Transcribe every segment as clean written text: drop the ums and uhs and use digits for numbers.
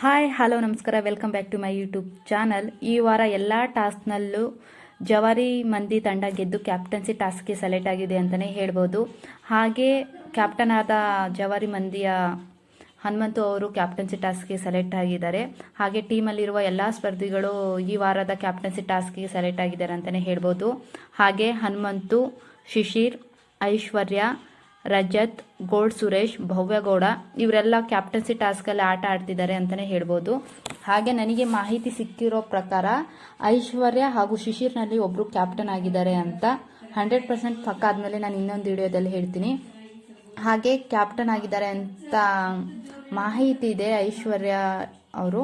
Hi hello ನಮಸ್ಕಾರ, welcome back to my YouTube channel. ಈ ವಾರ ಎಲ್ಲ ಟಾಸ್ಕ್ನಲ್ಲೂ ಜವಾರಿ ಮಂದಿ ತಂಡ ಗೆದ್ದು ಕ್ಯಾಪ್ಟನ್ಸಿ ಟಾಸ್ಕ್ಗೆ ಸೆಲೆಕ್ಟ್ ಆಗಿದೆ ಅಂತಲೇ ಹೇಳ್ಬೋದು. ಹಾಗೆ ಕ್ಯಾಪ್ಟನ್ ಆದ ಜವಾರಿ ಮಂದಿಯ ಹನುಮಂತು ಅವರು ಕ್ಯಾಪ್ಟನ್ಸಿ ಟಾಸ್ಕ್ಗೆ ಸೆಲೆಕ್ಟ್ ಆಗಿದ್ದಾರೆ. ಹಾಗೆ ಟೀಮಲ್ಲಿರುವ ಎಲ್ಲ ಸ್ಪರ್ಧಿಗಳು ಈ ವಾರದ ಕ್ಯಾಪ್ಟನ್ಸಿ ಟಾಸ್ಕ್ಗೆ ಸೆಲೆಕ್ಟ್ ಆಗಿದ್ದಾರೆ ಅಂತಲೇ ಹೇಳ್ಬೋದು. ಹಾಗೆ ಹನುಮಂತು, ಶಿಶಿರ್, ಐಶ್ವರ್ಯ, ರಜತ್, ಗೋಲ್ಡ್ ಸುರೇಶ್, ಭವ್ಯಗೌಡ ಇವರೆಲ್ಲ ಕ್ಯಾಪ್ಟನ್ಸಿ ಟಾಸ್ಕಲ್ಲಿ ಆಟ ಆಡ್ತಿದ್ದಾರೆ ಅಂತಲೇ ಹೇಳ್ಬೋದು. ಹಾಗೆ ನನಗೆ ಮಾಹಿತಿ ಸಿಕ್ಕಿರೋ ಪ್ರಕಾರ ಐಶ್ವರ್ಯ ಹಾಗೂ ಶಿಶಿರ್ನಲ್ಲಿ ಒಬ್ಬರು ಕ್ಯಾಪ್ಟನ್ ಆಗಿದ್ದಾರೆ ಅಂತ 100% ಪಕ್ಕ ಆದಮೇಲೆ ನಾನು ಇನ್ನೊಂದು ವಿಡಿಯೋದಲ್ಲಿ ಹೇಳ್ತೀನಿ. ಹಾಗೆ ಕ್ಯಾಪ್ಟನ್ ಆಗಿದ್ದಾರೆ ಅಂತ ಮಾಹಿತಿ ಇದೆ ಐಶ್ವರ್ಯ ಅವರು.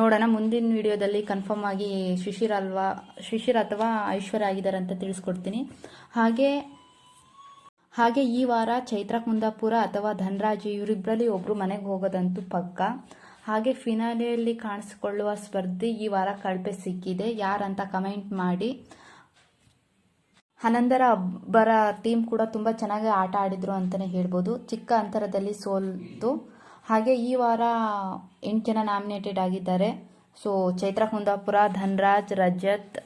ನೋಡೋಣ ಮುಂದಿನ ವಿಡಿಯೋದಲ್ಲಿ ಕನ್ಫರ್ಮ್ ಆಗಿ ಶಿಶಿರ್ ಅಥವಾ ಐಶ್ವರ್ಯ ಆಗಿದ್ದಾರೆ ಅಂತ ತಿಳಿಸ್ಕೊಡ್ತೀನಿ. ಹಾಗೆ ಈ ವಾರ ಚೈತ್ರ ಕುಂದಾಪುರ ಅಥವಾ ಧನರಾಜ್ ಇವರಿಬ್ಬರಲ್ಲಿ ಒಬ್ಬರು ಮನೆಗೆ ಹೋಗೋದಂತೂ ಪಕ್ಕ. ಹಾಗೆ ಫಿನಾಲೆಯಲ್ಲಿ ಕಾಣಿಸಿಕೊಳ್ಳುವ ಸ್ಪರ್ಧಿ ಈ ವಾರ ಕಳಪೆ ಸಿಕ್ಕಿದೆ, ಯಾರಂತ ಕಮೆಂಟ್ ಮಾಡಿ. ಹನಂದರ ಒಬ್ಬರ ಟೀಮ್ ಕೂಡ ತುಂಬ ಚೆನ್ನಾಗಿ ಆಟ ಆಡಿದ್ರು ಅಂತಲೇ ಹೇಳ್ಬೋದು, ಚಿಕ್ಕ ಅಂತರದಲ್ಲಿ ಸೋಲ್ತು. ಹಾಗೆ ಈ ವಾರ 8 ಜನ ನಾಮಿನೇಟೆಡ್ ಆಗಿದ್ದಾರೆ. ಸೊ ಚೈತ್ರ ಕುಂದಾಪುರ, ಧನರಾಜ್, ರಜತ್,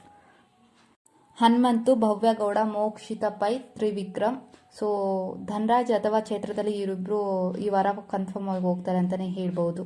ಹನುಮಂತು, ಭವ್ಯಗೌಡ, ಮೋಕ್ಷಿತ ಪೈ, ತ್ರಿವಿಕ್ರಮ್. ಸೊ ಧನರಾಜ್ ಅಥವಾ ಚೈತ್ರದಲ್ಲಿ ಇವರಿಬ್ಬರು ಈ ವಾರ ಕನ್ಫರ್ಮ್ ಆಗಿ ಹೋಗ್ತಾರೆ ಅಂತಲೇ ಹೇಳ್ಬೋದು.